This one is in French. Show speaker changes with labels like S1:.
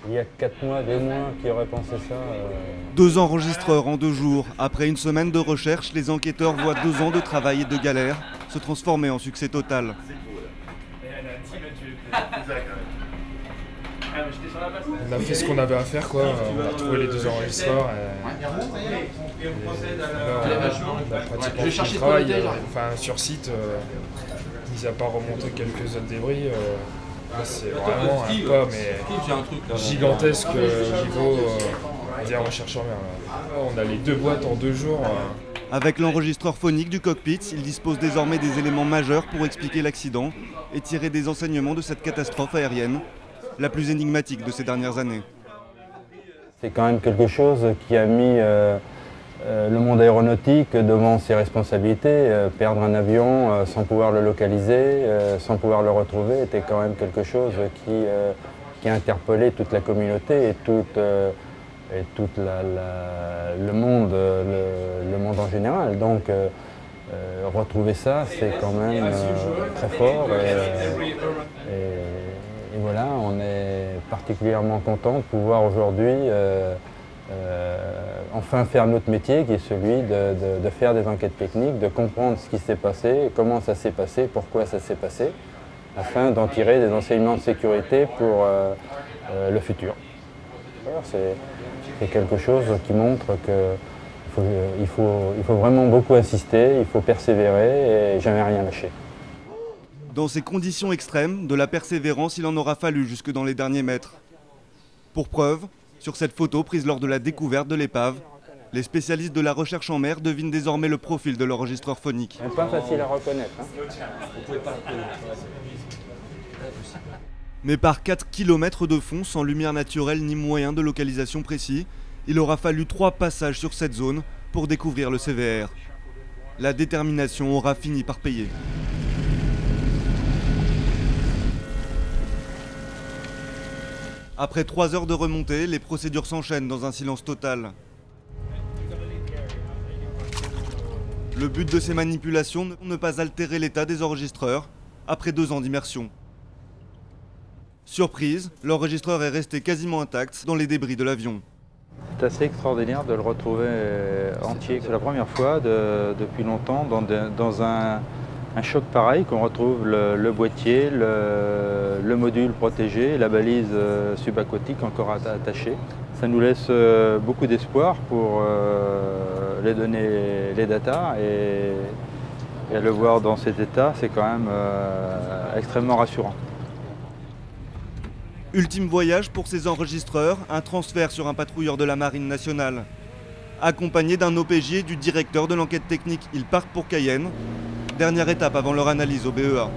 S1: Il y a 4 mois, 2 mois, qui aurait pensé ça.
S2: Deux enregistreurs en 2 jours. Après une semaine de recherche, les enquêteurs voient 2 ans de travail et de galère se transformer en succès total.
S3: On a fait ce qu'on avait à faire, quoi. On a trouvé les 2 enregistreurs. On a pratiquement tout le travail. Enfin, sur site, mis à part remonter quelques autres débris, là, c'est vraiment un pas mais gigantesque niveau des recherches en mer. Là. On a les 2 boîtes en 2 jours.
S2: Avec l'enregistreur phonique du cockpit, il dispose désormais des éléments majeurs pour expliquer l'accident et tirer des enseignements de cette catastrophe aérienne, la plus énigmatique de ces dernières années.
S1: C'est quand même quelque chose qui a mis le monde aéronautique devant ses responsabilités. Perdre un avion sans pouvoir le localiser, sans pouvoir le retrouver, était quand même quelque chose qui a interpellé toute la communauté et tout le monde en général. Donc retrouver ça, c'est quand même très fort. Et voilà, on est particulièrement content de pouvoir aujourd'hui enfin faire notre métier, qui est celui de faire des enquêtes techniques, de comprendre ce qui s'est passé, comment ça s'est passé, pourquoi ça s'est passé, afin d'en tirer des enseignements de sécurité pour le futur. C'est quelque chose qui montre qu'il faut vraiment beaucoup insister, il faut persévérer et jamais rien lâcher.
S2: Dans ces conditions extrêmes, de la persévérance, il en aura fallu jusque dans les derniers mètres. Pour preuve, sur cette photo prise lors de la découverte de l'épave, les spécialistes de la recherche en mer devinent désormais le profil de l'enregistreur phonique.
S1: C'est pas facile à reconnaître.
S2: Mais par 4 km de fond, sans lumière naturelle ni moyen de localisation précis, il aura fallu 3 passages sur cette zone pour découvrir le CVR. La détermination aura fini par payer. Après 3 heures de remontée, les procédures s'enchaînent dans un silence total. Le but de ces manipulations, ne pas altérer l'état des enregistreurs après 2 ans d'immersion. Surprise, l'enregistreur est resté quasiment intact dans les débris de l'avion.
S4: C'est assez extraordinaire de le retrouver entier. C'est la première fois depuis longtemps dans un choc pareil qu'on retrouve le boîtier, le module protégé, la balise subaquatique encore attachée. Ça nous laisse beaucoup d'espoir pour les données, les datas et le voir dans cet état, c'est quand même extrêmement rassurant.
S2: Ultime voyage pour ces enregistreurs, un transfert sur un patrouilleur de la Marine nationale. Accompagné d'un OPJ et du directeur de l'enquête technique, ils partent pour Cayenne. Dernière étape avant leur analyse au BEA.